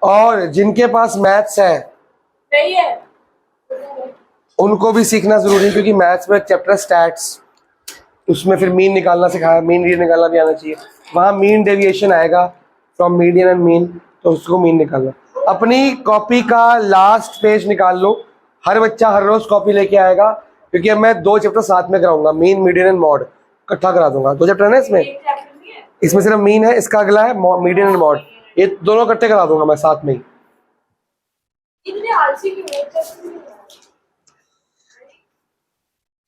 और जिनके पास मैथ्स है उनको भी सीखना जरूरी है, क्योंकि मैथ्स में एक चैप्टर स्टैट्स, उसमें फिर मीन निकालना सिखाया, मीन रीड निकालना भी आना चाहिए। वहाँ मीन डेविएशन आएगा फ्रॉम मीडियन एंड मीन, तो उसको मीन निकालना। अपनी कॉपी का लास्ट पेज निकाल लो, हर बच्चा हर रोज कॉपी लेके आएगा, क्योंकि अब मैं 2 चैप्टर साथ में कराऊंगा, मीन मीडियन एंड मॉड इकट्ठा करा दूंगा। 2 चैप्टर है ना इसमें सिर्फ मीन है, इसका अगला है मीडियन एंड मॉड, ये दोनों इकट्ठे करा दूंगा मैं साथ में ही।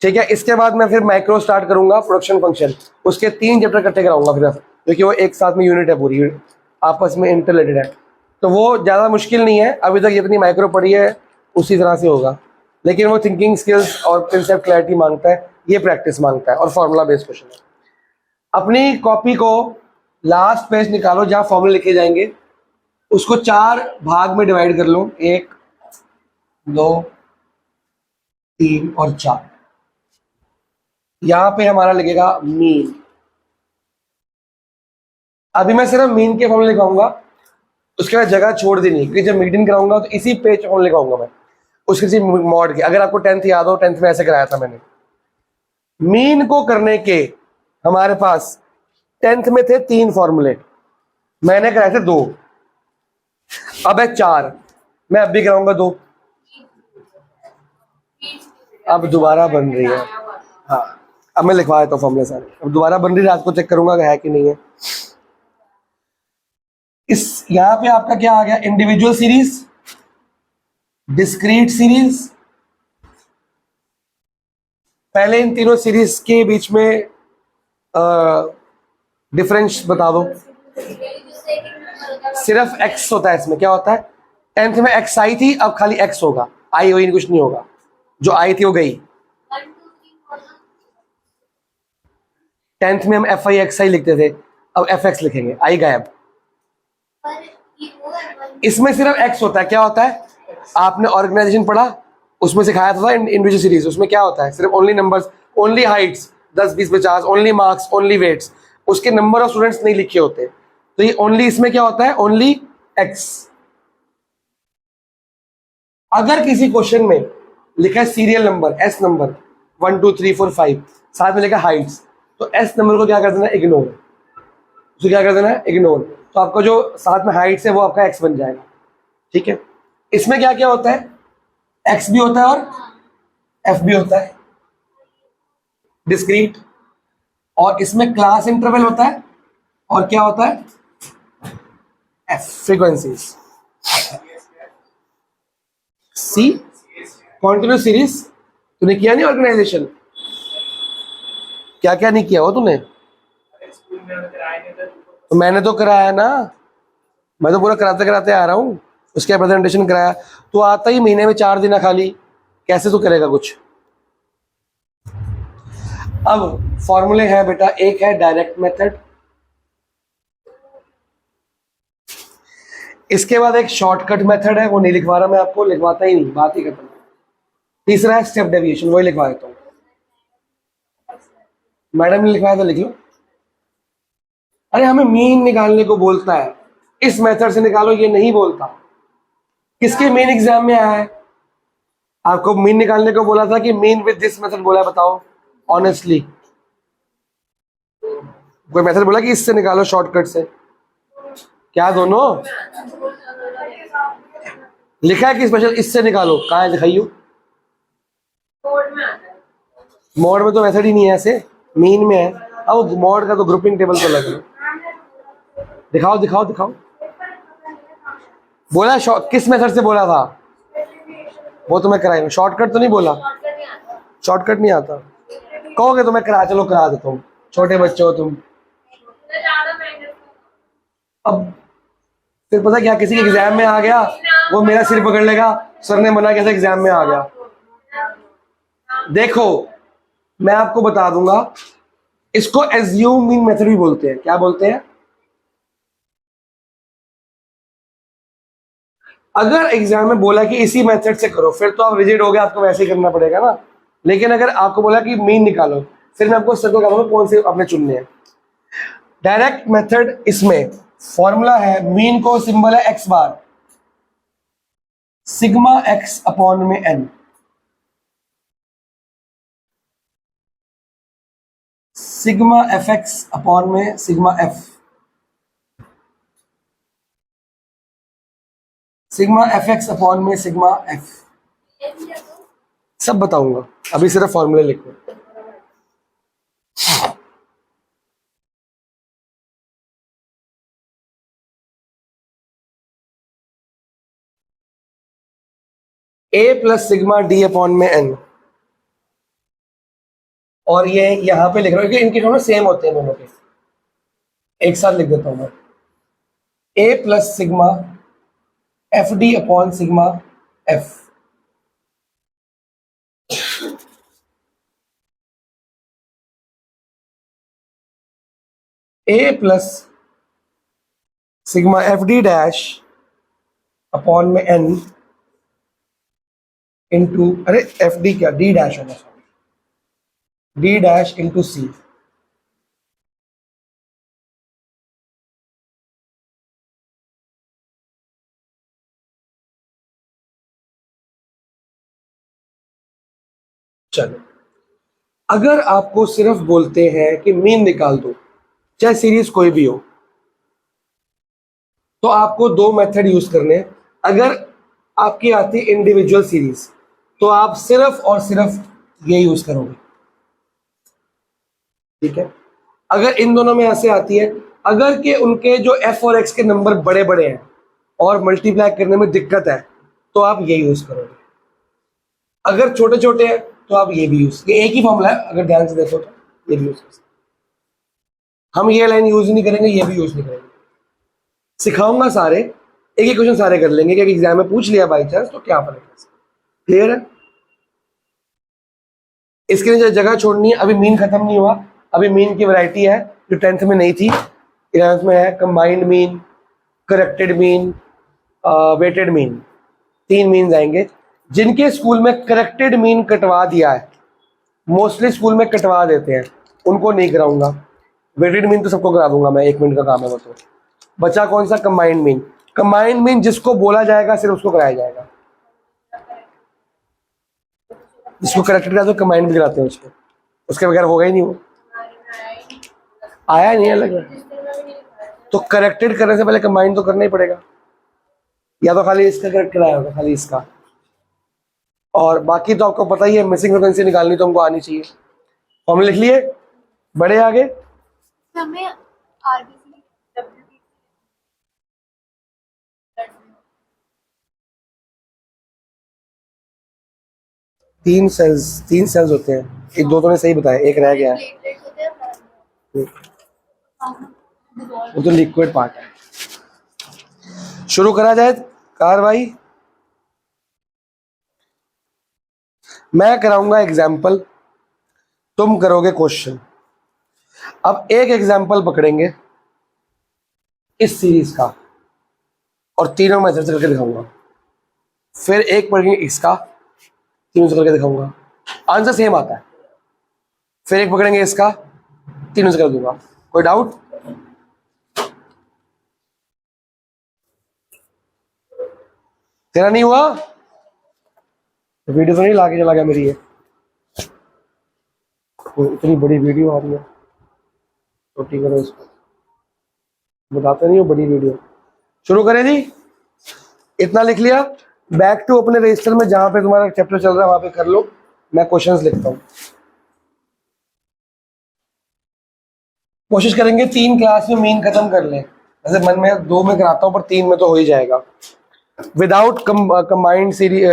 ठीक है, इसके बाद मैं फिर माइक्रो स्टार्ट करूंगा, प्रोडक्शन फंक्शन, उसके 3 चैप्टर इकट्ठे कराऊंगा फिर, क्योंकि वो एक साथ में यूनिट है, पूरी आपस में इंटरलेटेड है, तो वो ज़्यादा मुश्किल नहीं है। अभी तक जितनी माइक्रो पढ़ी है उसी तरह से होगा, लेकिन वो थिंकिंग स्किल्स और कंसेप्ट क्लैरिटी मांगता है, ये प्रैक्टिस मांगता है, और फॉर्मूला बेस्ड क्वेश्चन है। अपनी कॉपी को लास्ट पेज निकालो जहाँ फॉर्मूले लिखे जाएंगे, उसको 4 भाग में डिवाइड कर लो, 1 2 3 और 4। यहाँ पे हमारा लगेगा मीन। अभी मैं सिर्फ मीन के फॉर्मूले लिखाऊंगा, उसके बाद जगह छोड़ देनी, क्योंकि जब मीटिंग कराऊंगा तो इसी पेज फॉर्मूले लिखाऊंगा मैं, उसके मॉड के। अगर आपको 10th याद हो, 10th में ऐसे कराया था मैंने। मीन को करने के हमारे पास 10th में थे 3 फॉर्मूले, मैंने कराए थे 2, अब है 4, मैं अब भी कराऊंगा 2। अब दोबारा बन रही है, हाँ अब मैं लिखवा देता हूँ फॉर्मूले सारे, अब दोबारा बन रही है, रात को चेक करूंगा है कि नहीं है। इस यहाँ पे आपका क्या आ गया, इंडिविजुअल सीरीज, डिस्क्रीट सीरीज। पहले इन तीनों सीरीज के बीच में डिफरेंस बता दो। सिर्फ x होता है इसमें, क्या होता है, 10th में x आई थी, अब खाली x होगा, आई हुई कुछ नहीं होगा, जो आई थी वो गई। 10th में हम FI लिखते थे, अब FX लिखेंगे, आई गायब। इसमें सिर्फ x होता है, क्या होता है, आपने ऑर्गेनाइजेशन पढ़ा, उसमें सिखाया था इंडिविजुअल सीरीज, उसमें क्या होता है, सिर्फ only numbers, only heights 10 20 50, only marks, only weights, उसके नंबर ऑफ स्टूडेंट्स नहीं लिखे होते। तो ये ओनली, इसमें क्या होता है, ओनली x। अगर किसी क्वेश्चन में लिखा है सीरियल नंबर, S नंबर 1 2 3 4 5, साथ में लिखा हाइट्स, तो S नंबर को क्या कर देना है, इग्नोर, उसे क्या कर देना है, इग्नोर। तो आपका जो साथ में हाइट्स है वो आपका x बन जाएगा। ठीक है, इसमें क्या क्या होता है, x भी होता है और f भी होता है, डिस्क्रीट, और इसमें क्लास इंटरवल होता है, और क्या होता है, f फ्रीक्वेंसीज। सी कॉन्टिन्यूस सीरीज, तूने किया नहीं ऑर्गेनाइजेशन, क्या क्या नहीं किया हो तूने, तो मैंने तो कराया ना, मैं तो पूरा कराते कराते आ रहा हूँ, उसके प्रेजेंटेशन कराया। तो आता ही महीने में 4 दिन खाली, कैसे तू करेगा कुछ। अब फॉर्मूले हैं बेटा, एक है डायरेक्ट मेथड, इसके बाद एक शॉर्टकट मेथड है, वो नहीं लिखवा रहा मैं आपको, लिखवाता ही नहीं, बात ही खत्म। तीसरा है स्टेप डेविएशन, वही लिखवा देता हूँ, मैडम ने लिखवाया तो लिख लो। अरे हमें मीन निकालने को बोलता है, इस मेथड से निकालो, ये नहीं बोलता। किसके मीन एग्जाम में आया है, आपको मीन निकालने को बोला था कि मीन विद दिस मेथड बोला है, बताओ ऑनेस्टली, कोई मेथड बोला कि इससे निकालो शॉर्टकट से, क्या दोनों लिखा है कि स्पेशल इससे निकालो, कहाँ है दिखाइयो, मोड में तो मेथड ही नहीं है, ऐसे मीन में है। अब मोड का तो ग्रुपिंग टेबल तो लग है, दिखाओ दिखाओ दिखाओ, बोला किस मेथड से बोला था, वो तो मैं कराएंगा, शॉर्टकट तो नहीं बोला, शॉर्टकट नहीं आता, कहोगे तो मैं करा, चलो करा देता हूँ, छोटे बच्चे हो तुम। अब फिर पता क्या, किसी के एग्जाम में आ गया, वो मेरा सिर पकड़ लेगा, सर ने मना कैसे एग्जाम में आ गया। देखो मैं आपको बता दूंगा, इसको एज्यूमिंग मेथड भी बोलते हैं, क्या बोलते हैं, अगर एग्जाम में बोला कि इसी मेथड से करो, फिर तो आप रिजिड हो गए, आपको वैसे ही करना पड़ेगा ना। लेकिन अगर आपको बोला कि मीन निकालो, फिर मैं आपको सर्कल करूंगा कौन से आपने चुनने हैं। डायरेक्ट मेथड इसमें फॉर्मूला है, मीन को सिंबल है x bar, sigma x upon में n. Sigma f x upon में sigma f, sigma f x upon में सिग्मा एफ। सब बताऊंगा, अभी सिर्फ फॉर्मूले लिखो। A plus sigma d upon में एन, और ये यहां पे लिख रहा हूं क्योंकि इनके दोनों सेम होते हैं दोनों के, एक साथ लिख देता हूं मैं। A plus sigma f d upon sigma f. A plus sigma f d dash upon में एन इंटू, अरे एफ डी क्या, डी डैश होगा, sorry, d dash into c. चलो, अगर आपको सिर्फ बोलते हैं कि मीन निकाल दो, चाहे सीरीज कोई भी हो, तो आपको दो मेथड यूज करने हैं। अगर आपकी आती इंडिविजुअल सीरीज तो आप सिर्फ और सिर्फ ये यूज करोगे, ठीक है। अगर इन दोनों में ऐसे आती है, अगर के उनके जो एफ और एक्स के नंबर बड़े बड़े हैं और मल्टीप्लाई करने में दिक्कत है तो आप ये यूज करोगे। अगर छोटे छोटे हैं तो आप ये भी यूज, ये एक ही फॉर्मूला है, अगर ध्यान से देखो तो ये भी यूज कर सकते। हम ये लाइन यूज नहीं करेंगे, ये भी यूज नहीं करेंगे, सिखाऊंगा सारे, एक ही क्वेश्चन सारे कर लेंगे, क्योंकि एग्जाम में पूछ लिया बाई चांस तो क्या फर्क है। क्लियर है? इसके लिए जगह छोड़नी है, अभी मीन खत्म नहीं हुआ, अभी मीन की वैरायटी है जो 10th में नहीं थी, 11th में है। Combined mean, corrected mean, weighted mean, 3 mean आएंगे। जिनके स्कूल में करेक्टेड मीन कटवा दिया है, मोस्टली स्कूल में कटवा देते हैं, उनको नहीं कराऊंगा। वेटेड मीन तो सबको करा दूंगा मैं, 1 मिनट का काम है वो। तो बचा कौन सा? Combined mean. कंबाइंड मीन जिसको बोला जाएगा सिर्फ उसको कराया जाएगा, जिसको करेक्टेड करा तो कंबाइंड भी कराते हैं उसको, उसके बगैर होगा ही नहीं वो, आया नहीं अलग। तो करेक्टेड करने से पहले कंबाइंड तो करना ही पड़ेगा, या तो खाली इसका करेक्ट कराया होगा, खाली इसका, और बाकी तो आपको पता ही है, मिसिंग फ्रीक्वेंसी निकालनी तो हमको आनी चाहिए। फॉर्मूला लिख लिए, बड़े आगे। हमें आरबीसी डब्ल्यूबी 3 सेल्स होते हैं, एक दो तो ने सही बताया, एक रह गया है, प्लेटलेट्स होते हैं। वो तो लिक्विड पार्ट है। शुरू करा जाए कार्रवाई। मैं कराऊंगा एग्जाम्पल, तुम करोगे क्वेश्चन। अब एक एग्जाम्पल पकड़ेंगे इस सीरीज का और तीनों मेथड से करके दिखाऊंगा, फिर एक पढ़ेंगे इसका, तीनों से करके दिखाऊंगा, आंसर सेम आता है। फिर एक पकड़ेंगे इसका, तीनों से कर दूंगा। कोई डाउट? तेरा नहीं हुआ? वीडियो तो नहीं लाके चला गया मेरी, ये इतनी बड़ी वीडियो आ रही है, छोटी करो इसको, बताते नहीं हो बड़ी वीडियो। शुरू करें जी, इतना लिख लिया। बैक टू अपने रजिस्टर में जहां पे तुम्हारा चैप्टर चल रहा है वहां पे कर लो, मैं क्वेश्चंस लिखता हूं। कोशिश करेंगे 3 क्लास में मीन खत्म कर लें, वैसे मन में 2 में कराता हूं पर 3 में तो हो ही जाएगा, without combined series,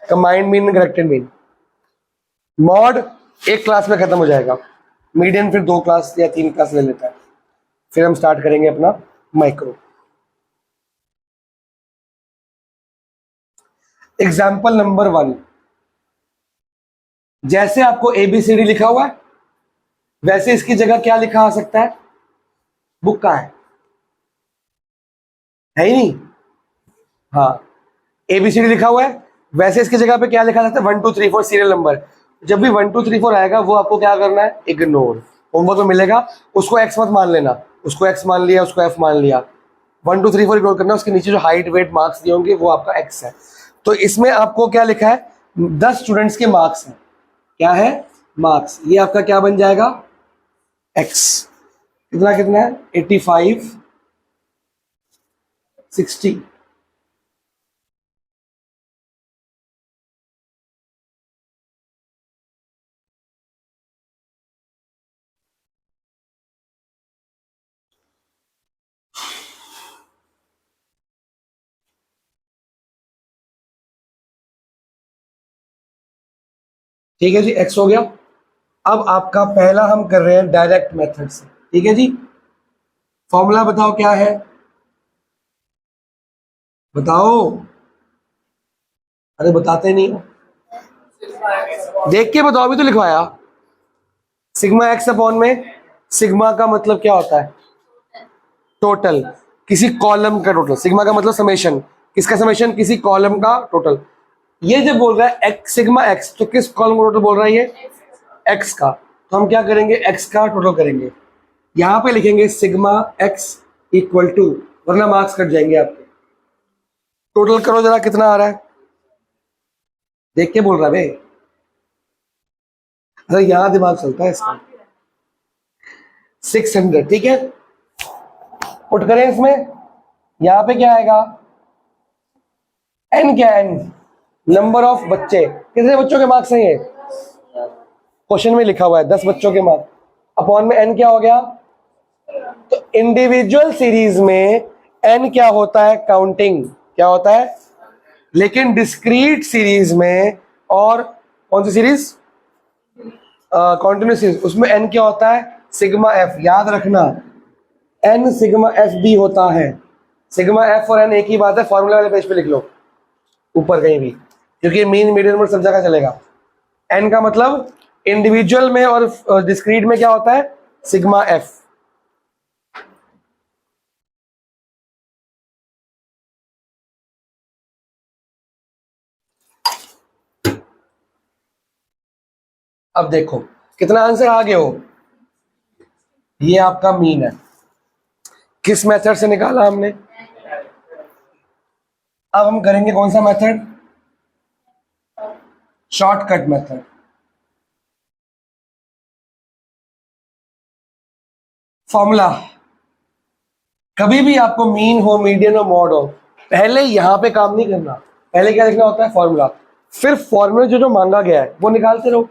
combined mean, corrected mean. Mod 1 class में खत्म हो जाएगा, मीडियन फिर 2 क्लास या 3 क्लास ले लेता है। फिर हम स्टार्ट करेंगे अपना माइक्रो। एग्जाम्पल नंबर 1, जैसे आपको ABCD लिखा हुआ है वैसे इसकी जगह क्या लिखा आ सकता है? बुक का है ही नहीं? हाँ, ABCD लिखा हुआ है, वैसे इसकी जगह पे क्या लिखा जाता है? 1 2 3 4 सीरियल नंबर। जब भी 1 2 3 4 आएगा वो आपको क्या करना है? इग्नोर। होमवर्क में मिलेगा, उसको एक्स मत मान लेना, उसको x मान लिया, उसको f मान लिया, 1 2 3 4 इग्नोर करना, उसके नीचे जो हाइट वेट मार्क्स दिए होंगे वो आपका x है। तो इसमें आपको क्या लिखा है, 10 स्टूडेंट्स के मार्क्स हैं, क्या है, मार्क्स, ये आपका क्या बन जाएगा, x, कितना कितना है, 85 60। ठीक है जी, x हो गया। अब आपका पहला हम कर रहे हैं डायरेक्ट मेथड से, ठीक है जी। फॉर्मूला बताओ क्या है, बताओ, अरे बताते नहीं हो, देख के बताओ, अभी तो लिखवाया। सिग्मा एक्स अपॉन में, सिग्मा का मतलब क्या होता है, टोटल, किसी कॉलम का टोटल, सिग्मा का मतलब समेशन, किसका समेशन, किसी कॉलम का टोटल। ये जब बोल रहा है एक्स सिग्मा एक्स, तो किस कॉलम का टोटल बोल रहा है ये, एक्स का। तो हम क्या करेंगे, एक्स का टोटल करेंगे, यहां पे लिखेंगे सिग्मा एक्स इक्वल टू, वरना मार्क्स कट जाएंगे आपके। टोटल करो जरा कितना आ रहा है, देख के बोल रहा है भाई, अरे यहां दिमाग चलता है इसका। 600, ठीक है, पुट करें इसमें, यहां पे क्या आएगा, एन क्या है, एन नंबर ऑफ बच्चे, कितने बच्चों के मार्क्स हैं ये, क्वेश्चन में लिखा हुआ है 10 बच्चों के मार्क्स, अपॉन में एन क्या हो गया। तो इंडिविजुअल सीरीज में एन क्या होता है, काउंटिंग, क्या होता है, लेकिन डिस्क्रीट सीरीज में, और कौन सी सीरीज, कॉन्टिन्यूस सीरीज, उसमें एन क्या होता है, सिग्मा एफ, याद रखना एन सिग्मा एफ भी होता है। सिग्मा एफ और एन एक ही बात है, फॉर्मूला वाले पेज पे लिख लो ऊपर कहीं भी, क्योंकि मीन मीडियन नंबर सब जगह चलेगा। एन का मतलब इंडिविजुअल में और डिस्क्रीट में क्या होता है, सिग्मा एफ। अब देखो कितना आंसर आ गए हो, ये आपका मीन है, किस मेथड से निकाला हमने। अब हम करेंगे कौन सा मेथड, शॉर्टकट मेथड। फॉर्मूला, कभी भी आपको मीन हो, मीडियन हो, मॉड हो, पहले यहां पे काम नहीं करना, पहले क्या लिखना होता है, फॉर्मूला, फिर फॉर्मूले जो मांगा गया है वो निकालते रहो।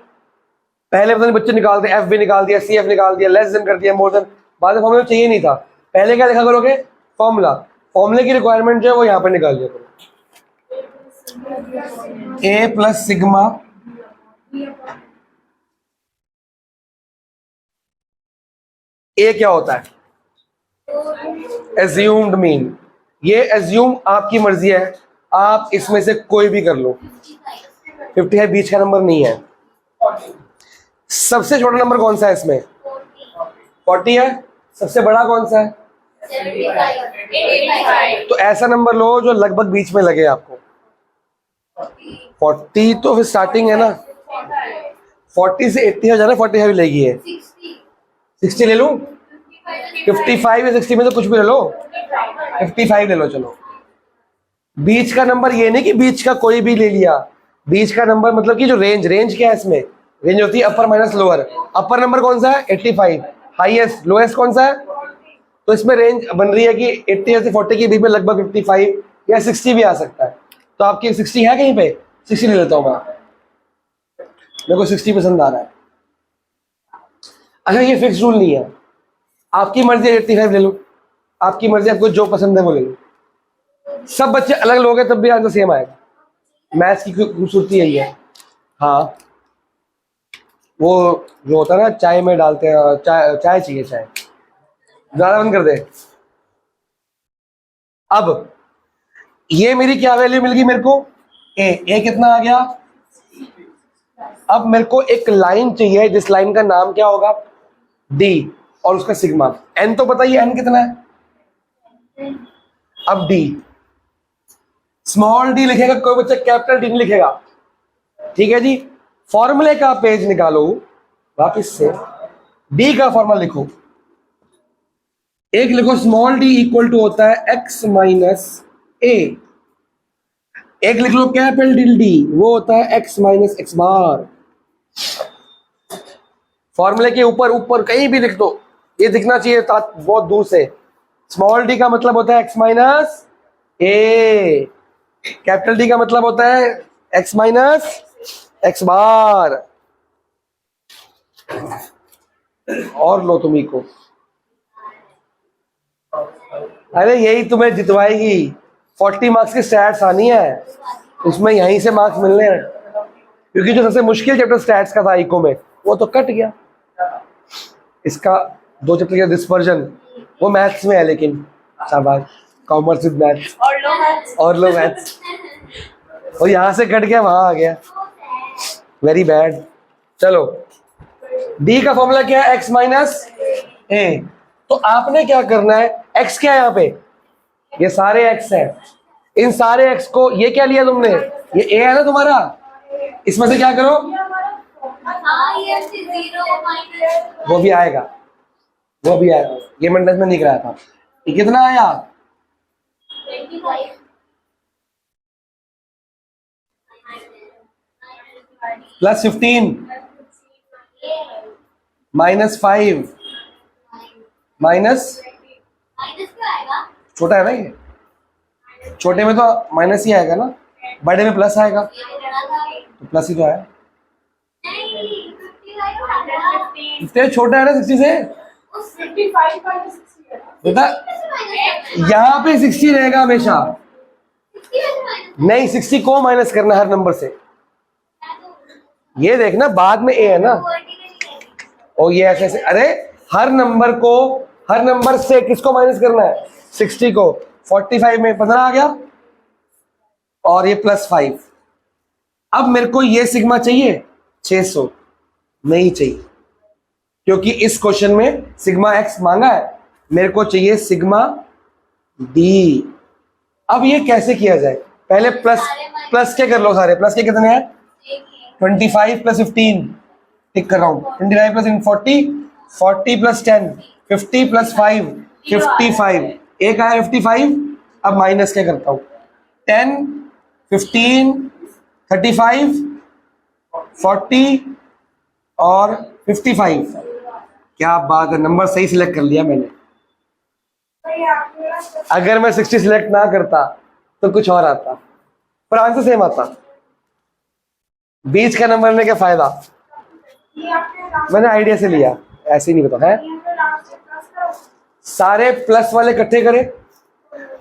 पहले पता नहीं बच्चे निकालते, एफ भी निकाल दिया, सी एफ निकाल दिया, लेस देन कर दिया, मोर देन, बाद में फॉर्मूला चाहिए नहीं था, पहले क्या लिखा करोगे, फॉर्मूला, फॉर्मूले की रिक्वायरमेंट जो है वो यहाँ पे निकाल दिया करो, ए प्लस सिग्मा ए क्या होता है, एज्यूम्ड मीन। ये एज्यूम आपकी मर्जी है, आप इसमें से कोई भी कर लो, 50 है, बीच का नंबर नहीं है। सबसे छोटा नंबर कौन सा है इसमें, 40 है, सबसे बड़ा कौन सा है, 85। तो ऐसा नंबर लो जो लगभग बीच में लगे आपको। 40 तो फिर स्टार्टिंग है ना, 40 से 80 हो जाना, 45 लेगी है, 60 ले लूं, 55 या 60 में तो कुछ भी ले लो, 55 ले लो चलो। बीच का नंबर ये नहीं कि बीच का कोई भी ले लिया, बीच का नंबर मतलब कि जो रेंज, रेंज क्या है इसमें, रेंज होती है अपर माइनस लोअर। अपर नंबर कौन सा है, 85, हाईएस्ट, लोएस्ट कौन सा है, तो इसमें रेंज बन रही है कि 80 से 40 के बीच में लगभग 55 या 60 भी आ सकता है। तो आपकी 60 है कहीं पे, 60 ले लेता हूँ मैं, मेरे को 60 पसंद आ रहा है। अच्छा ये फिक्स रूल नहीं है, आपकी मर्जी 85 ले लो, आपकी मर्जी, आपको जो पसंद है वो ले लो, सब बच्चे अलग लोग हैं तब भी आंसर सेम आएगा, मैथ्स की खूबसूरती यही है। हाँ वो जो होता है ना चाय में डालते हैं, चाय चाय चाहिए, चाय ज्यादा बंद कर दे। अब ये मेरी क्या वैल्यू मिल गई मेरे को, ए कितना आ गया। अब मेरे को एक लाइन चाहिए जिस लाइन का नाम क्या होगा, डी, और उसका सिग्मा, एन तो बताइए एन कितना है। अब डी, स्मॉल डी लिखेगा कोई बच्चा, कैपिटल डी नहीं लिखेगा, ठीक है जी। फॉर्मूले का पेज निकालो वापिस से, डी का फॉर्मूला लिखो, एक लिखो स्मॉल डी इक्वल टू होता है x माइनस ए, एक लिख लो कैपिटल डी, वो होता है x माइनस एक्स बार। फॉर्मूले के ऊपर ऊपर कहीं भी लिख दो, ये दिखना चाहिए बहुत दूर से। स्मॉल डी का मतलब होता है x माइनस ए, कैपिटल डी का मतलब होता है x माइनस एक्स बार। और लो तुम्ही को, अरे यही तुम्हें जितवाएगी। 40 मार्क्स की स्टैट्स आनी है, उसमें यहीं से मार्क्स मिलने हैं, क्योंकि जो सबसे मुश्किल चैप्टर स्टैट्स का था इको में वो तो कट गया। इसका 2 चैप्टर का डिस्पर्जन वो मैथ्स में है, लेकिन शाबाश, कॉमर्स विद मैथ्स और लो मैथ्स, और यहाँ से कट गया वहां आ गया, वेरी बैड। चलो डी का फॉर्मूला क्या है, x माइनस ए। तो आपने क्या करना है, x क्या है यहाँ पे, ये सारे x है, इन सारे x को, ये क्या लिया तुमने, ये a है ना तुम्हारा, इसमें से क्या करो, वो भी आएगा, वो भी आएगा, ये मैंने में लिख रहा था। ये कितना आया, 25 प्लस 15 माइनस 5 माइनस, छोटा है ना ये, छोटे में तो माइनस ही आएगा ना, बड़े में प्लस आएगा, तो प्लस ही तो आया। इससे छोटा है ना 60 से, बेटा यहाँ पे 60 रहेगा हमेशा, नहीं 60 को माइनस करना हर नंबर से, ये देखना बाद में ए है ना, और ये ऐसे ऐसे, अरे हर नंबर से किसको माइनस करना है, 60 को। 45 में 15 आ गया, और ये प्लस 5। अब मेरे को ये सिग्मा चाहिए 600, नहीं चाहिए, क्योंकि इस क्वेश्चन में सिग्मा एक्स मांगा है, मेरे को चाहिए सिग्मा डी। अब ये कैसे किया जाए, पहले प्लस के कर लो सारे, प्लस के कितने हैं, 25 प्लस 15, टिक कर रहा हूँ, 25 प्लस 40, 40 प्लस 10, 50 प्लस 5, 55, एक आया 55। अब माइनस क्या करता हूँ, 10, 15, 35, 40 और 55। क्या बात है, नंबर सही सिलेक्ट कर लिया मैंने। अगर मैं 60 सिलेक्ट ना करता तो कुछ और आता, पर आंसर सेम आता। बीच का नंबर लेने का फायदा, मैंने आइडिया से लिया, ऐसे नहीं पता है। सारे प्लस वाले इकट्ठे करे,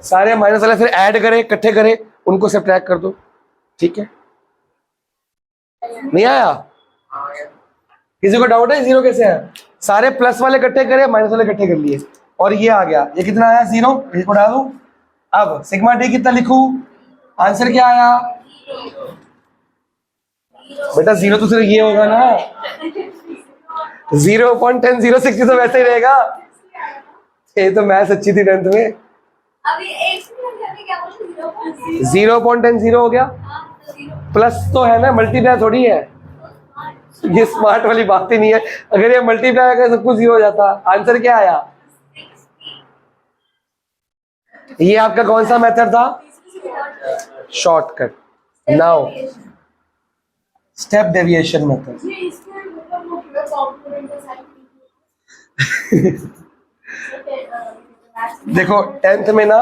सारे माइनस वाले फिर ऐड करे, इकट्ठे करे, उनको सब्ट्रैक्ट कर दो, ठीक है। नहीं आया, किसी को डाउट है जीरो कैसे है, सारे प्लस वाले इकट्ठे करे, माइनस वाले इकट्ठे कर लिए, और ये आ गया, ये कितना आया 0, इसको डाल दूं। अब सिग्मा डी कितना लिखूं, आंसर क्या आया बेटा, 0 तो सिर्फ ये होगा ना, 0.10 060 तो वैसे ही रहेगा। ये तो मैथ्स अच्छी थी 10th में। अभी 0.10 0 हो गया, प्लस तो है ना, मल्टीप्लाई थोड़ी है, ये स्मार्ट वाली बात ही नहीं है। अगर ये मल्टीप्लाई अगर सब कुछ 0 हो जाता, आंसर क्या आया। ये आपका कौन सा मेथड था, shortcut. Now step deviation method. देखो 10th में ना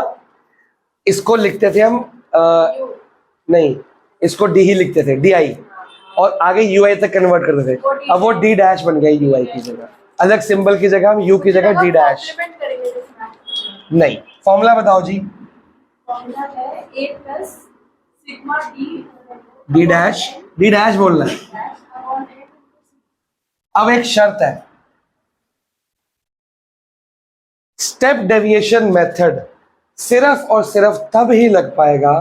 इसको लिखते थे हम नहीं, इसको डी ही लिखते थे, डी आई, और आगे यू आई तक कन्वर्ट करते थे। अब वो डी डैश बन गया यू आई की जगह, अलग सिंबल की जगह हम यू की जगह डी डैश। नहीं, फॉर्मूला बताओ जी। फॉर्मूला है a plus sigma D dash बोलना है। अब एक शर्त है, स्टेप डेविएशन मेथड सिर्फ और सिर्फ तब ही लग पाएगा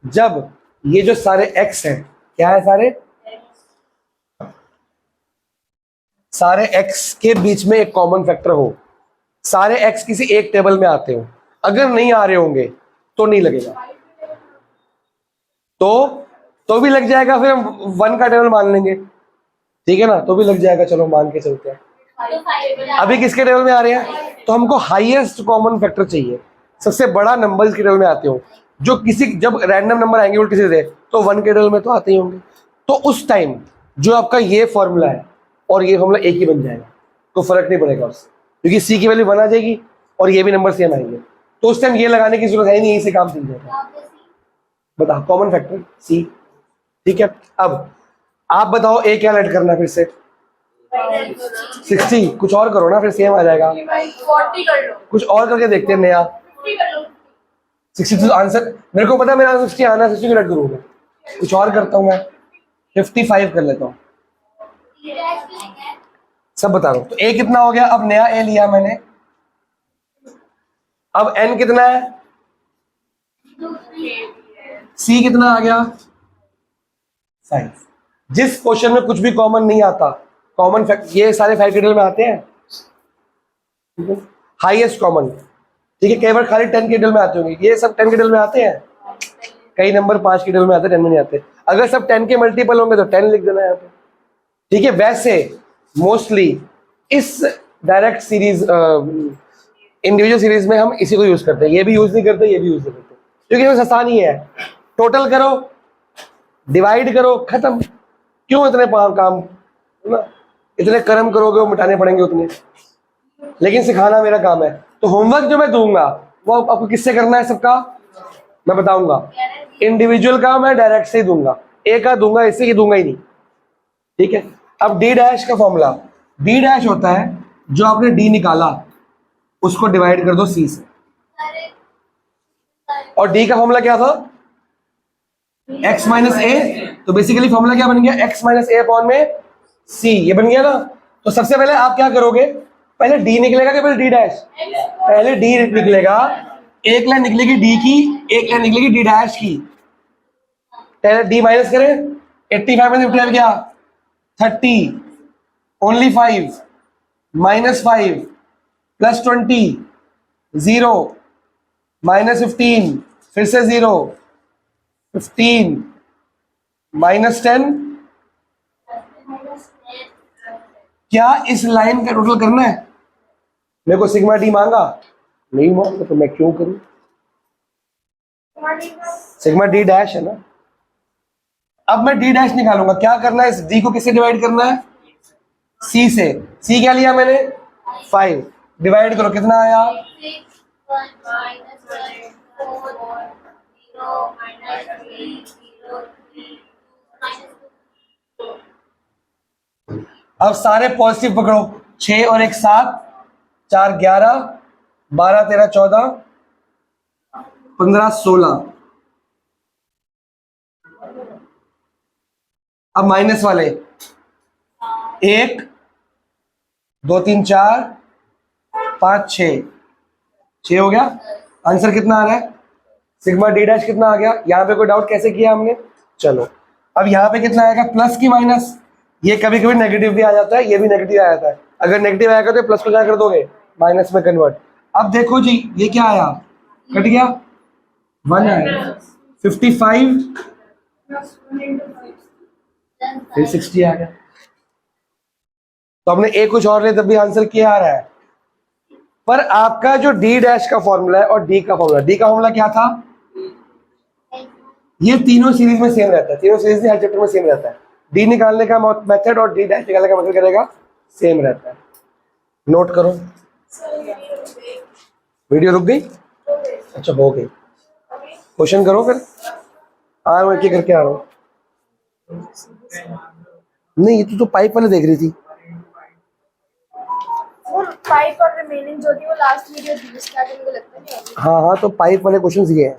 जब ये जो सारे x हैं, क्या है, सारे x के बीच में एक कॉमन फैक्टर हो, सारे x किसी एक टेबल में आते हो। अगर नहीं आ रहे होंगे तो नहीं लगेगा, तो भी लग जाएगा, फिर हम 1 का टेबल मान लेंगे, ठीक है ना, तो भी लग जाएगा, चलो मान के चलते हैं। अभी किसके टेबल में आ रहे हैं? तो हमको हाईएस्ट कॉमन फैक्टर चाहिए, सबसे बड़ा नंबर इसके टेबल में आते हो। जो किसी जब रैंडम नंबर आएंगे उल्टे सीधे तो 1 के टेबल में तो आते ही होंगे। तो उस टाइम जो आपका ये फॉर्मूला है और ये फॉर्मूला एक ही बन जाएगा, तो फर्क नहीं पड़ेगा उससे, क्योंकि सी की वैल्यू 1 आ जाएगी और ये भी नंबर सेम आएंगे। तो उस टाइम ये लगाने की जरूरत है नहीं, यहीं से काम चल जाएगा। बताओ कॉमन फैक्टर सी, ठीक है। अब आप बताओ ए क्या ऐड करना है फिर से? 60। कुछ और करो ना, फिर सेम आ जाएगा। 40 कर लो, कुछ और करके देखते हैं नया। 50 कर लो। 60 आंसर मेरे को पता है, मेरा आंसर 60 आना है, 60 क्यों ऐड करूँगा? कुछ और करता हूँ मैं, 55 कर लेता हूँ। सब बता रहा हूँ। तो ए कितना हो गया? अब नया ए लिया मैंने। अब एन कितना है? सी कितना आ गया? 5। जिस क्वेश्चन में कुछ भी कॉमन नहीं आता, कॉमन फैक्ट ये सारे फैक्टर में आते हैं, हाईएस्ट कॉमन, ठीक है। कई बार खाली 10 के टेबल में आते होंगे, ये सब 10 के टेबल में आते हैं। कई नंबर 5 के टेबल में आते हैं, 10 में नहीं आते। अगर सब 10 के मल्टीपल होंगे तो 10 लिख देना है यहाँ पे, ठीक है। वैसे मोस्टली इस डायरेक्ट सीरीज इंडिविजुअल सीरीज में हम इसी को यूज करते हैं, ये भी यूज नहीं करते, ये भी यूज नहीं करते, क्योंकि बस आसान ही है। टोटल करो, डिवाइड करो, खत्म। क्यों इतने काम ना, इतने कर्म करोगे वो मिटाने पड़ेंगे उतने, लेकिन सिखाना मेरा काम है। तो होमवर्क जो मैं दूंगा वो आपको किससे करना है? सबका मैं बताऊंगा। इंडिविजुअल का मैं डायरेक्ट से ही दूंगा, ए का दूंगा, इससे ही दूंगा ही नहीं, ठीक है। अब डी डैश का फॉर्मूला, डी डैश होता है जो आपने डी निकाला उसको डिवाइड कर दो सी से, और डी का फॉर्मूला क्या था? x माइनस ए। तो बेसिकली फॉर्मूला क्या बन गया? x माइनस ए अपॉन में सी, ये बन गया ना। तो सबसे पहले आप क्या करोगे? पहले डी निकलेगा कि पहले डी डैश? पहले डी निकलेगा, एक लाइन निकलेगी डी की, एक लाइन निकलेगी डी डैश की। पहले डी माइनस करें, 85 में 55 क्या? 30, ओनली 5, माइनस 5 प्लस 20, 0, माइनस 15, फिर से 0, 15, माइनस 10। क्या इस लाइन का टोटल करना है? मेरे को सिग्मा डी मांगा, नहीं मांगा तो मैं क्यों करूं? सिग्मा डी डैश है ना। अब मैं डी डैश निकालूंगा, क्या करना है? इस डी को किससे डिवाइड करना है? सी से। सी क्या लिया मैंने? 5। डिवाइड करो, कितना आया? अब सारे पॉजिटिव पकड़ो, 6 और 1 7, 4 11, 12 13 14, 15 16। अब माइनस वाले 1 2 3 4 5 6 हो गया। आंसर कितना आ रहा है? सिग्मा डी डैश कितना आ गया? यहाँ पे कोई डाउट कैसे किया हमने? चलो अब यहाँ पे कितना आएगा? प्लस की माइनस, ये कभी कभी नेगेटिव भी आ जाता है, ये भी नेगेटिव आ जाता है। अगर नेगेटिव आएगा तो प्लस को क्या कर दोगे? माइनस में कन्वर्ट। अब देखो जी, ये क्या आया? कट गया, 1 आया। 55 फिर 60 आ गया। तो हमने ए कुछ और ले तब भी आंसर क्या आ रहा है। पर आपका जो डी डैश का फॉर्मूला है और डी का फॉर्मूला, डी का फॉर्मूला क्या था? ये तीनों सीरीज में सेम रहता है, तीनों सीरीज में हर चैप्टर में सेम रहता है। डी निकालने का मेथड और डी डैश निकालने का मेथड करेगा सेम रहता है। नोट करो। वीडियो रुक गई? अच्छा हो गई। क्वेश्चन करो फिर। आ रहा हूँ, एक करके आ रहा हूँ। नहीं ये तो पाइप वाले देख रही थी। पाइप और रिमेनिंग जो थी वो लास्ट वीडियो थी, उसके आगे मुझे लगता नहीं होगी। हाँ हाँ, तो पाइप वाले क्वेश्चन ये हैं।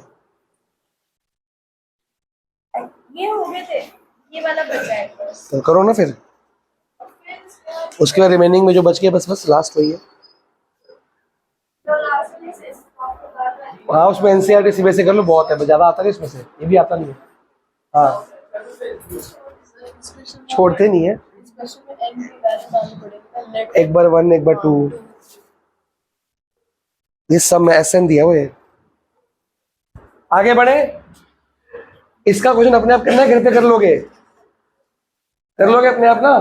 ये हो गए थे, ये वाला बचा है बस। तो करो ना फिर, उसके बाद रिमेनिंग में जो बच गया बस लास्ट वही है। तो लास्ट में से आपको करना है। हाँ उसमें एनसीईआरटी सीबीएसई कर लो, बहुत है, ज्यादा आता नहीं इसमें से, ये भी आता नहीं है। हाँ छोड़ते नहीं है, एक बार 1 एक बार 2, ये सब में एसएन दिया हुआ है। आगे बढ़े। इसका क्वेश्चन अपने आप करना है, घर पे कर लोगे अपने आप ना।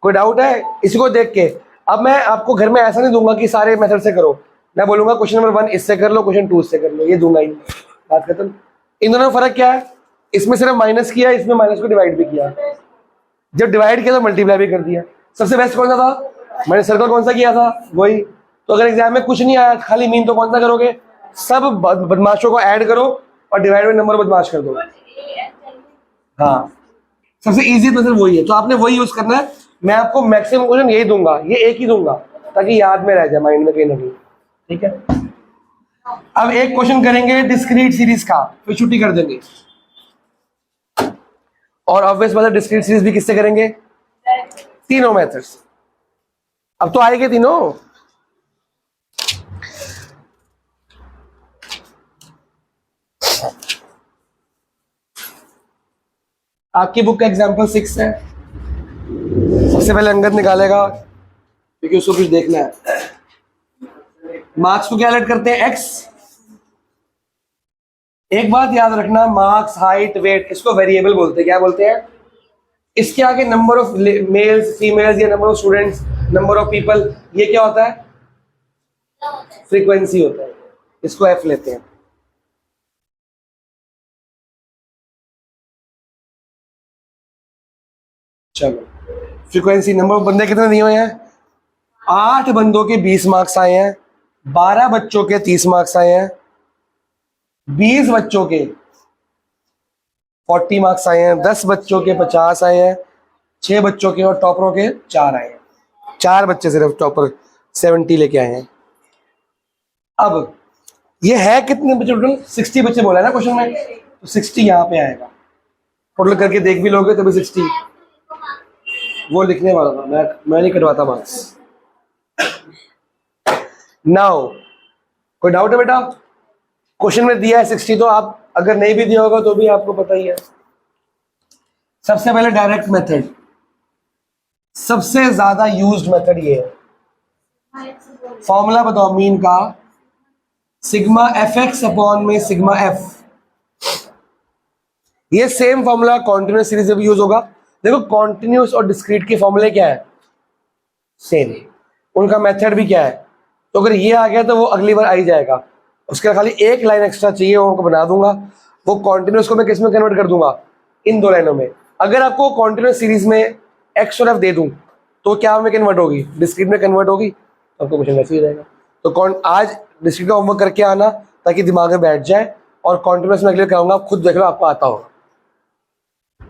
कोई डाउट है? इसी को देख के अब मैं आपको घर में ऐसा नहीं दूंगा कि सारे मेथड से करो, मैं बोलूंगा क्वेश्चन नंबर 1 इससे कर लो, क्वेश्चन 2 इससे कर लो, ये दूंगा ही, बात खत्म। इन दोनों में फर्क क्या है, इसमें सिर्फ माइनस किया, इसमें माइनस को डिवाइड भी किया, जब डिवाइड किया तो मल्टीप्लाई भी कर दिया। सबसे बेस्ट कौन सा था, मैंने सर्कल कौन सा किया था, वही। तो अगर एग्जाम में कुछ नहीं आया खाली मीन, तो कौन सा करोगे, सब बदमाशों को ऐड करो और डिवाइड बाय नंबर बदमाश कर दो। हाँ, सबसे इजी मेथड वही है, तो आपने वही यूज करना है। मैं आपको मैक्सिमम क्वेश्चन यही दूंगा, ये एक ही दूंगा ताकि याद में रह जाए माइंड में कहीं ना कहीं, ठीक है। अब एक क्वेश्चन करेंगे डिस्क्रीट सीरीज का, फिर छुट्टी कर देंगे। और ऑब्वियस बात है डिस्क्रीट सीरीज भी किससे करेंगे, तीनों मेथड्स। अब तो आएंगे तीनों। आपकी बुक का एग्जाम्पल 6 है। सबसे पहले अंगद निकालेगा क्योंकि उसको कुछ देखना है। मार्क्स को क्या ऐड करते हैं, एक्स। एक बात याद रखना, मार्क्स, हाइट, वेट, इसको वेरिएबल बोलते हैं। क्या बोलते हैं, इसके आगे नंबर ऑफ मेल्स, फीमेल्स या number of students, number of people, ये क्या होता है, फ्रीक्वेंसी होता है। इसको एफ लेते हैं। चलो, फ्रीक्वेंसी, नंबर ऑफ बंदे कितने दिए हुए हैं, 8 बंदों के 20 मार्क्स आए हैं, 12 बच्चों के 30 मार्क्स आए हैं, 20 बच्चों के 40 मार्क्स आए हैं, 10 बच्चों के 50 आए हैं, 6 बच्चों के और टॉपरों के 4 आए हैं। 4 बच्चे सिर्फ टॉपर 70 लेके आए हैं। अब ये है कितने बच्चे टोटल, 60 बच्चे बोला है ना क्वेश्चन में, तो 60 यहाँ पे आएगा। टोटल करके देख भी लोगे तभी 60, वो लिखने वाला था मैं नहीं कटवाता मार्क्स। नाउ कोई डाउट है बेटा, क्वेश्चन में दिया है 60, तो आप अगर नहीं भी दिया होगा तो भी आपको पता ही है। सबसे पहले डायरेक्ट मेथड, सबसे ज्यादा यूज्ड मेथड ये है। फॉर्मूला बताओ मीन का, सिग्मा एफ एक्स अपॉन में सिग्मा एफ। ये सेम फॉर्मूला कॉन्टिन्यूस सीरीज में भी यूज होगा। देखो कॉन्टिन्यूस और डिस्क्रीट के फॉर्मूले क्या है, सेम, उनका मेथड भी क्या है। तो अगर ये आ गया तो वो अगली बार आ ही जाएगा। उसके खाली एक लाइन एक्स्ट्रा चाहिए, वो मैं बना दूंगा। वो कॉन्टिन्यूस को मैं किस में कन्वर्ट कर दूंगा, इन 2 लाइनों में। अगर आपको कॉन्टिन्यूस सीरीज में एक्स और एफ दे दूं तो क्या में कन्वर्ट होगी, डिस्क्रीट में कन्वर्ट होगी, तो आपको क्वेश्चन वैसे ही रहेगा। तो आज डिस्क्रीट का होमवर्क करके आना ताकि दिमाग में बैठ जाए, और कॉन्टिन्यूस में अगले कराऊंगा, खुद देख लो आपको आता होगा।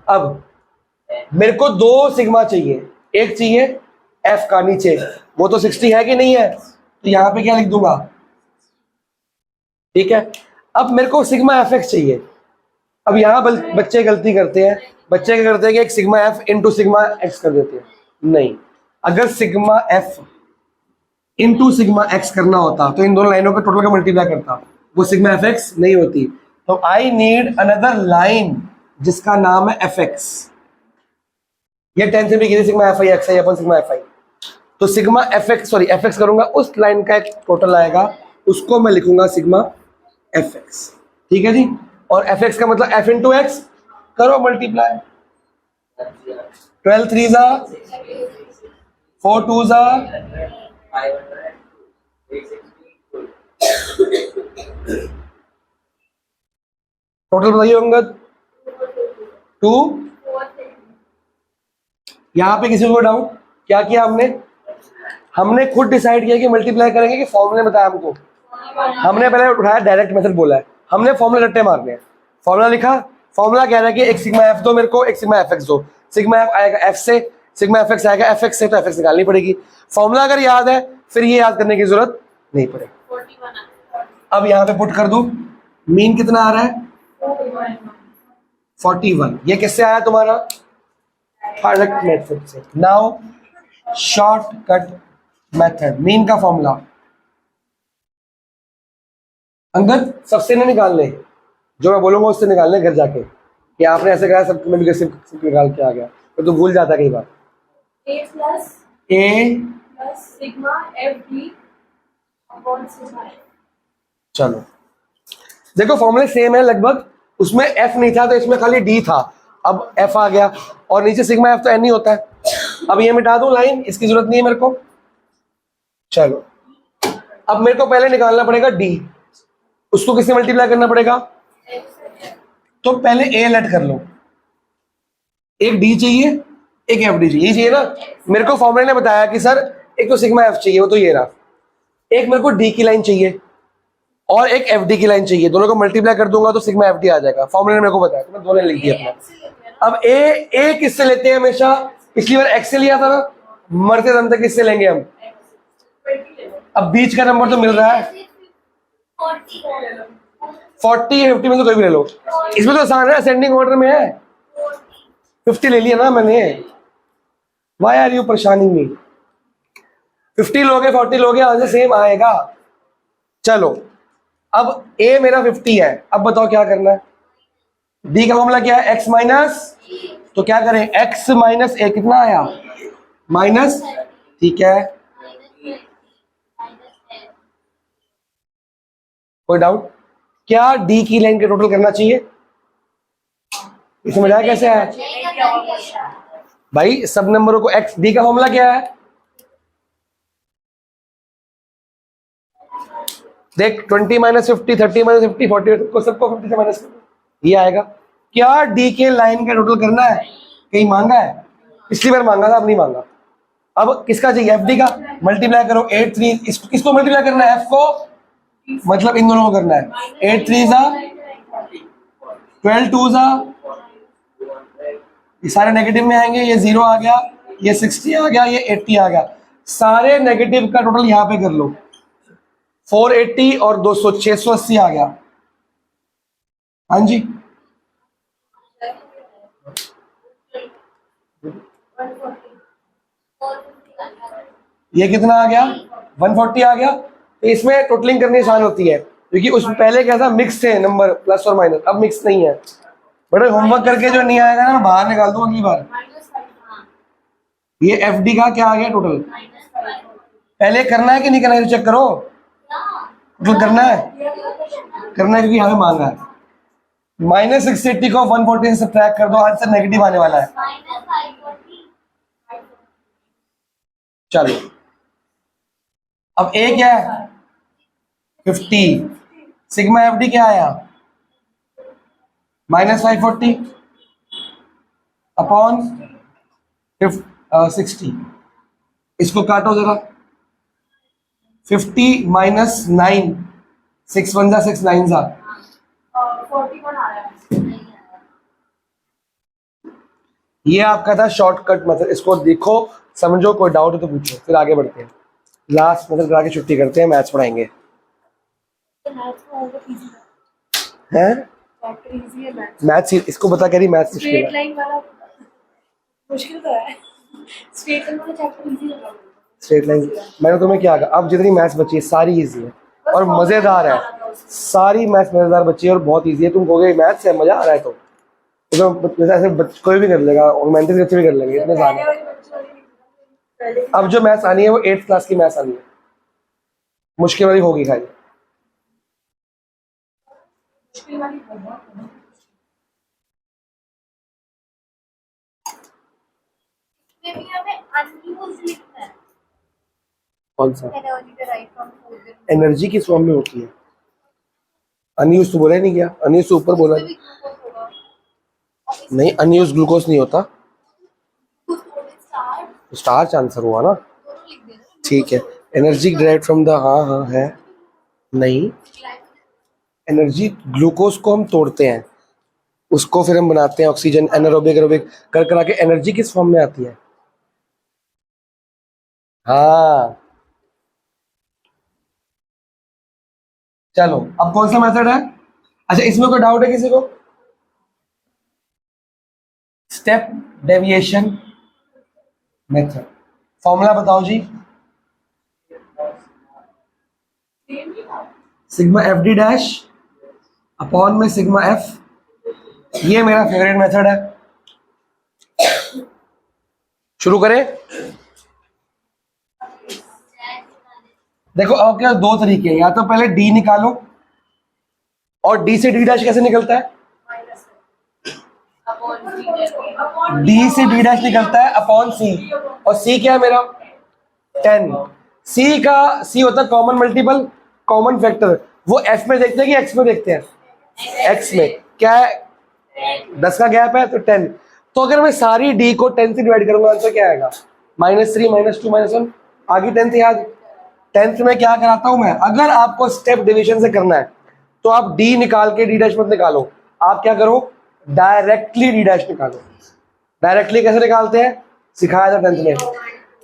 अब मेरे को 2 सिग्मा चाहिए, एक चाहिए एफ का नीचे, वो तो 60 है कि नहीं है, तो यहाँ पे क्या लिख दूंगा, ठीक है। अब मेरे को सिग्मा एफ एक्स चाहिए। अब यहाँ बच्चे गलती करते हैं, बच्चे क्या करते हैं कि एक sigma F into sigma x कर देते हैं। नहीं, अगर sigma F into sigma x करना होता तो इन दोनों लाइनों का टोटल का मल्टीप्लाई करता, वो सिग्मा एफ एक्स नहीं होती। तो आई नीड अनदर लाइन जिसका नाम है एफ एक्स। ये टेंशन भी की sigma f i x i upon sigma f i. तो sigma f x, sorry f x करूंगा, उस लाइन का एक टोटल आएगा, उसको मैं लिखूंगा सिग्मा एफ एक्स, ठीक है जी। और एफ एक्स का मतलब एफ इंटू एक्स, करो मल्टीप्लाई, 12 3 जा 4 2 जा, टोटल बताइए अंगद, 2। यहां पे किसी को डाउट, क्या किया हमने खुद डिसाइड किया कि मल्टीप्लाई करेंगे कि फॉर्मूले बताया हमको। हमने पहले उठाया डायरेक्ट मेथड बोला है, हमने फॉर्मूला रट्टे मारने हैं। फॉर्मूला लिखा, फॉर्मूला कह रहा है कि एक सिग्मा एफ दो मेरे को, एक सिग्मा एफ एक्स दो। सिग्मा एफ आएगा एफ से, सिग्मा एफ एक्स आएगा एफ एक्स से, तो एफ एक्स निकालनी पड़ेगी। फॉर्मूला अगर याद है फिर ये याद करने की जरूरत नहीं पड़ेगी। अब यहाँ पे पुट कर दूं, मीन कितना आ रहा है 41। ये किससे आया तुम्हारा, डायरेक्ट मेथड से। नाउ शॉर्टकट मेथड, मीन का फॉर्मूला अंगद सबसे नहीं निकालने, जो मैं बोलूंगा उससे निकालने घर जाके, कि आपने ऐसे कहा सब मैं भी कैसे निकाल के आ गया, तो भूल जाता कई बार। a plus sigma f d upon sigma f। चलो देखो फॉर्मूले सेम है लगभग, उसमें एफ नहीं था तो इसमें खाली डी था, अब एफ आ गया, और नीचे सिग्मा एफ तो एन ही होता है। अब ये मिटा दूं लाइन, इसकी जरूरत नहीं है मेरे को। चलो अब मेरे को पहले निकालना पड़ेगा डी, उसको किससे मल्टीप्लाई करना पड़ेगा? तो पहले ए लेट कर लो, एक डी चाहिए एक एफ डी चाहिए, यही चाहिए ना। मेरे को फॉर्मूले ने बताया कि सर एक तो सिग्मा एफ चाहिए, वो तो ये रहा, एक मेरे को डी की लाइन चाहिए और एक एफ डी की लाइन चाहिए, दोनों को मल्टीप्लाई कर दूंगा तो सिग्मा एफ डी आ जाएगा। फॉर्मूले ने मेरे को बताया तो मैं दोनों लिख दिया अपना। अब ए किससे लेते हैं हमेशा? पिछली बार एक्स से लिया था ना, मरते दम तक किससे लेंगे हम? अब बीच का नंबर तो मिल रहा है 40 या 50 में तो कोई भी ले लो, इसमें तो आसान है, असेंडिंग ऑर्डर में है। 50 ले लिया ना मैंने, वाई आर यू परेशानिंग मी? 50 लोगे 40 लोगे, आंसर सेम आएगा। चलो अब ए मेरा 50 है, अब बताओ क्या करना है? डी का फॉर्मूला क्या है? x माइनस, तो क्या करें? x माइनस ए कितना आया? माइनस, ठीक है। कोई डाउट? क्या डी की लाइन के टोटल करना चाहिए? ये समझ आया कैसे है भाई? सब नंबरों को x, डी का फॉर्मूला क्या है? देख 20 माइनस 50, 30 माइनस 50, 40 को सबको 50 से माइनस ये आएगा। क्या डी के लाइन का टोटल करना है? कहीं मांगा है? पिछली बार मांगा था, अब नहीं मांगा। अब किसका चाहिए? एफ डी का। मल्टीप्लाई करो 8 3, किसको मल्टीप्लाई करना है? एफ को, मतलब इन दोनों को करना है। 8 3 जा 12 2 जा, ये सारे नेगेटिव में आएंगे, ये 0 आ गया, ये 60 आ गया, ये 80 आ गया, सारे नेगेटिव का टोटल यहाँ पे कर लो। 480 और 200, 680 आ गया। हाँ जी, ये कितना आ गया? 140 आ गया। तो इसमें टोटलिंग करनी आसान होती है, क्योंकि उसमें पहले क्या था, मिक्स थे नंबर प्लस और माइनस, अब मिक्स नहीं है। बड़े होमवर्क करके जो नहीं आएगा ना, बाहर निकाल दो अगली बार। ये एफ डी का क्या आ गया टोटल? पहले करना है कि नहीं करना है चेक करो, टोटल करना है, क्योंकि यहाँ पे मांगा है। माइनस 680 को 140 से सब्ट्रैक्ट कर दो, आंसर नेगेटिव आने वाला है। चलो अब ए क्या है? 50। सिग्मा एफ डी क्या आया? Minus 540 upon 60। इसको काटो जरा, 50 माइनस 9, 6 1 जा 6 9 जा 41 आ रहा है। ये आपका था शॉर्टकट मेथड, इसको देखो समझो, कोई डाउट है तो पूछो, फिर आगे बढ़ते हैं। लास्ट मेथड करा के छुट्टी करते हैं, मैथ्स पढ़ाएंगे। हैं मैथ्स, इसको बता कह रही मैथ्स मुश्किल स्ट्रेट है। लाइन वाला मुश्किल तो है, स्ट्रेट लाइन वाला चैप्टर इजी लगा। स्ट्रेट लाइन मैंने तुम्हें क्या कहा, अब जितनी मैथ्स बची है सारी इजी है और मजेदार है, सारी मैथ्स मजेदार बची है और बहुत इजी है। तुम कहोगे मैथ्स है मजा आ रहा है तो ऐसे कोई भी कर लेगा, और मैथ्स अच्छे भी कर लेंगे, इतने ज्यादा। अब जो मैथ्स आनी है वो 8th क्लास की मैथ्स आनी है, मुश्किल वाली होगी खाली। कौन सा? एनर्जी किस फॉर्म में होती है? अनयूज तो बोला ही नहीं गया, अनयूज तो ऊपर बोला नहीं, अनयूज ग्लूकोज नहीं होता, स्टार्च आंसर हुआ ना, ठीक है। एनर्जी डायरेक्ट फ्रॉम द, हाँ हाँ है, नहीं एनर्जी ग्लूकोज को हम तोड़ते हैं, उसको फिर हम बनाते हैं ऑक्सीजन, एनारोबिक एरोबिक कर करा के एनर्जी किस फॉर्म में आती है? हाँ चलो अब कौन सा मेथड है? अच्छा इसमें कोई डाउट है किसी को? स्टेप डेविएशन मेथड, फॉर्मूला बताओ जी। Sigma f d dash upon में सिग्मा एफ, ये मेरा फेवरेट मेथड है। शुरू करें? देखो अब क्या, दो तरीके हैं, या तो पहले डी निकालो, और डी से डी डैश कैसे निकलता है? डी से डी डैश निकलता है अपॉन सी, और सी क्या है मेरा? 10। सी होता है कॉमन मल्टीपल, कॉमन फैक्टर। वो एफ में देखते हैं कि एक्स में देखते हैं? एक्स में। क्या है? 10 का गैप है तो 10। तो अगर मैं सारी डी को 10 से डिवाइड करूंगा आंसर क्या आएगा? -3 -2 -1। आगे 10th याद। 10th में क्या कराता हूं मैं? अगर आपको स्टेप डिवीजन से करना है तो आप डी निकाल के डी डैश मत निकालो, आप क्या करो? डायरेक्टली डी डैश निकालो। डायरेक्टली कैसे निकालते हैं? सिखाया था 10th में।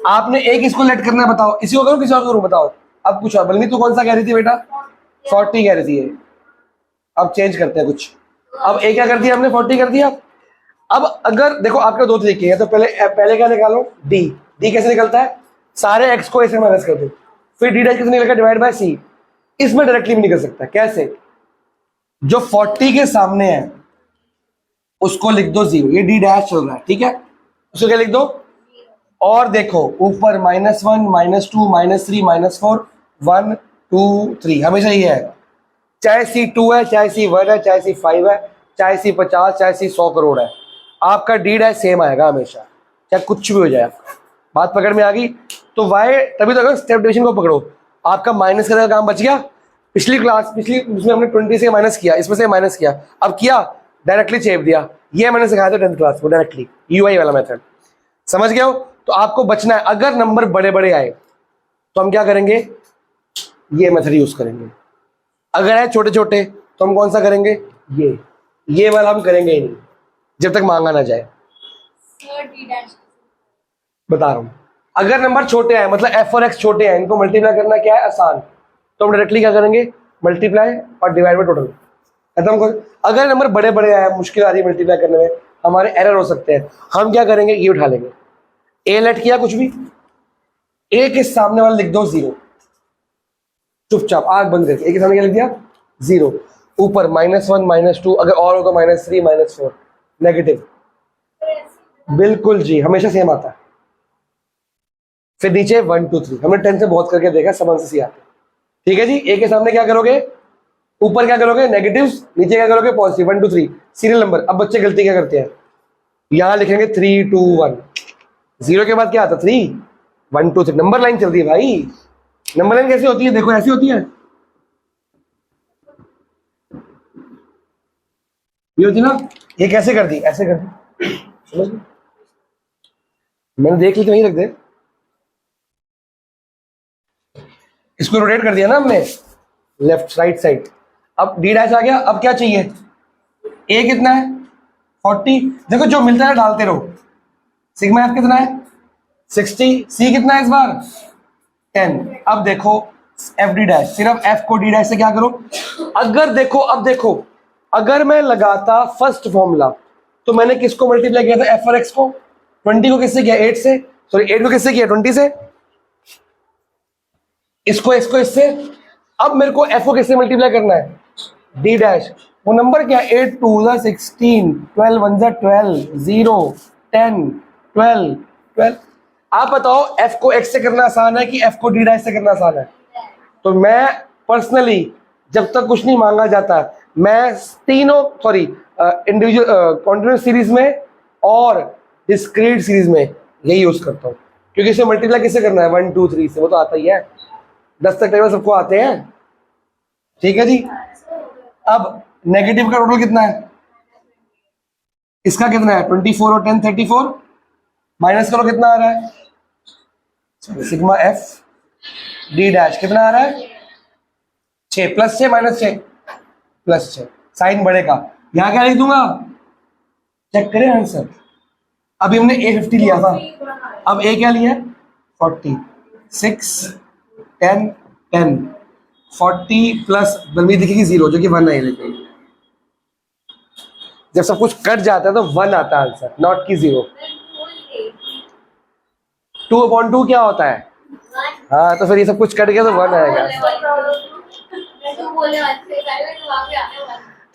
आपने एक इसको लेट करना है, बताओ इसी को करूं किसी और को करूं? बताओ। अब कुछ और। बल्कि तू कौन सा कह रही थी बेटा? 40 कह रही थी ये। अब चेंज करते हैं कुछ। अब ए क्या कर दिया हमने? 40 कर दिया। अब अगर देखो आपके दो तरीके हैं, तो पहले क्या निकालो? डी। डी कैसे निकलता है? सारे एक्स को ऐसे माइनस कर दो, फिर डी डैश कैसे निकलेगा? डिवाइड बाय सी। इसमें डायरेक्टली भी निकल सकता है। कैसे? जो 40 के सामने है उसको लिख दो 0, ये डी डैश चल रहा है, ठीक है? उसको क्या लिख दो? और देखो ऊपर -1 -2 -3 -4 1 2 3 हमेशा ये है। चाहे C2 है, चाहे C1 है, चाहे C5 है, चाहे C50, चाहे C100 करोड़ है, आपका डी डैश सेम आएगा हमेशा, चाहे कुछ भी हो जाए। आपका बात पकड़ में आ गई? तो वाई तभी तो अगर स्टेप डिवीजन को पकड़ो, आपका माइनस करने का काम बच गया। पिछली उसमें हमने 20 से माइनस किया, इसमें से माइनस किया, अब किया डायरेक्टली चेप दिया। ये मैंने सिखाया था 10th क्लास में, डायरेक्टली यूआई वाला मेथड। समझ गए हो? तो आपको बचना है। अगर नंबर बड़े बड़े आए तो हम क्या करेंगे? ये मेथड यूज करेंगे। अगर है छोटे छोटे तो हम कौन सा करेंगे? ये वाला हम करेंगे ही नहीं जब तक मांगा ना जाए। बता रहा हूं, अगर नंबर छोटे हैं मतलब f और x छोटे हैं, इनको मल्टीप्लाई करना क्या है? आसान। तो हम डायरेक्टली क्या करेंगे? मल्टीप्लाई और डिवाइड बाय टोटल, खत्म कर। अगर नंबर बड़े बड़े आए, मुश्किल आ रही है मल्टीप्लाई करने में, हमारे एरर हो सकते हैं, हम क्या करेंगे? ये उठा लेंगे। ए लेट किया कुछ भी, ए के सामने वाला लिख दो 0, चुपचाप आग बंद करके। ए के सामने क्या लिख दिया? 0। ऊपर -1 -2, अगर और हो तो -3 -4 नेगेटिव। बिल्कुल जी, हमेशा सेम आता है। फिर नीचे 1 2 3, हमने 10 से बहुत करके देखा, सब आंसर सी आते हैं। ठीक है जी। ए के सामने क्या करोगे? ऊपर क्या करोगे? नेगेटिव्स, नीचे क्या करोगे? पॉजिटिव। 1 2 3 serial number. अब बच्चे गलती क्या करते हैं? यहां लिखेंगे 3 2 1, 0 के बाद क्या आता? 3 1 2 3। नंबर लाइन चल रही है भाई। नंबर लाइन कैसी होती है? देखो ऐसी होती है, ये होती ना। ये कैसे कर दी? ऐसे कर दी, समझ लो। मैंने देख ली तो वहीं रख दे। इसको रोटेट कर दिया ना हमने, लेफ्ट राइट साइड। अब डी डैश आ गया। अब क्या चाहिए? ए कितना है? 40। देखो जो मिलता है डालते रहो। सिग्मा एफ कितना है? 60। सी कितना है इस बार? 10। अब देखो एफ डी डैश, सिर्फ एफ को डी डैश से क्या करो? अगर देखो, अब देखो, अगर मैं लगाता फर्स्ट फॉर्मूला तो मैंने किसको मल्टीप्लाई किया था? एफ और एक्स को। 20 को किससे किया? 8 से। सॉरी 8 को किससे किया? 20 से। इसको इससे। अब मेरे को एफ को किससे मल्टीप्लाई करना है? D dash. वो नंबर क्या? 8 2 16, 12 1 12, 0 10 12 12। आप बताओ एफ को एक्स से करना आसान है कि एफ को डी डैश से करना आसान है? तो मैं पर्सनली जब तक कुछ नहीं मांगा जाता, मैं तीनों इंडिविजुअल कॉन्टिन्यूस सीरीज में और डिस्क्रीट सीरीज में यही यूज करता हूँ, क्योंकि इसे मल्टीप्लाई किससे करना है? 1 2 3 से। वो तो आता ही है, 10 तक टेबल सबको आते हैं। ठीक है जी। अब नेगेटिव का टोटल कितना है? इसका कितना है? 24 और 10 34। माइनस करो कितना आ रहा है? सिग्मा एफ डी डैश कितना आ रहा है? 6 + 6 -6 +6। साइन बढ़ेगा। यहां क्या लिख दूंगा? चेक करें आंसर। अभी हमने A50 लिया था, अब ए क्या लिया? 40 6 10 10 40 प्लस बल्कि दिखेगी 0 जो कि 1 है। लेकिन जब सब कुछ कट जाता है तो 1 आता है आंसर, नॉट की 0। 2/2 क्या होता है? हाँ, तो फिर ये सब कुछ कट गया तो 1 आएगा।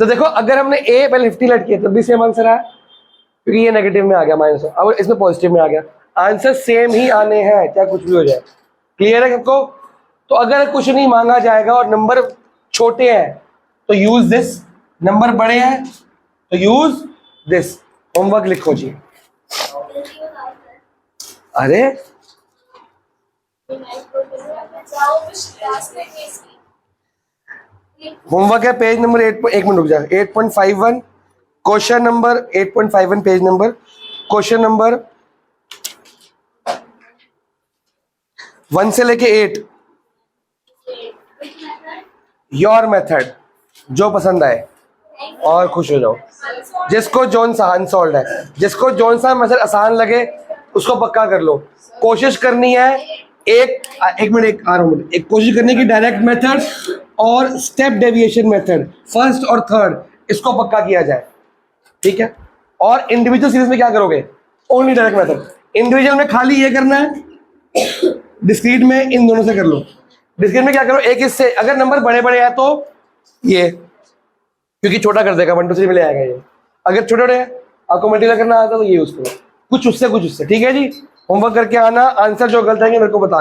तो देखो अगर हमने ए पहले 50 लेट किया तब भी सेम आंसर आया, क्योंकि ये नेगेटिव में आ गया माइनस, अब इसमें पॉजिटिव में आ गया। आंसर सेम ही आने हैं चाहे कुछ भी हो जाए। क्लियर है सबको? तो अगर कुछ नहीं मांगा जाएगा और नंबर छोटे हैं तो यूज दिस, नंबर बड़े हैं तो यूज दिस। होमवर्क लिखो जी। अरे जाओ कुछ क्लास लेके इसकी। होमवर्क है पेज नंबर 8, 1 मिनट रुक जा, 8.51 question number 8.51 page number, question number 1 से लेके 8, योर मेथड, जो पसंद आए और खुश हो जाओ। जिसको जौन सा अनसॉल्व है, जिसको जौन सा मेथड आसान लगे उसको पक्का कर लो। कोशिश करनी है एक मिनट आ रहा हूँ, एक कोशिश करनी की डायरेक्ट मेथड और स्टेप डेविएशन मेथड फर्स्ट और थर्ड इसको पक्का किया जाए, ठीक है। और इंडिविजुअल सीरीज में क्या करोगे, ओनली डायरेक्ट मेथड। इंडिविजुअल में खाली ये करना है, डिस्क्रीट में इन दोनों से कर लो। डिस्क्रीट में क्या करो, एक इससे अगर नंबर बड़े बड़े हैं तो ये, क्योंकि छोटा कर देगा 1 2 3 में ले आएगा ये। अगर छोटे बड़े आपको मल्टीप्लाई करना आता तो ये यूज करो, कुछ उससे कुछ उससे, ठीक है जी। होमवर्क करके आना, आंसर जो गलत है मेरे को बताना।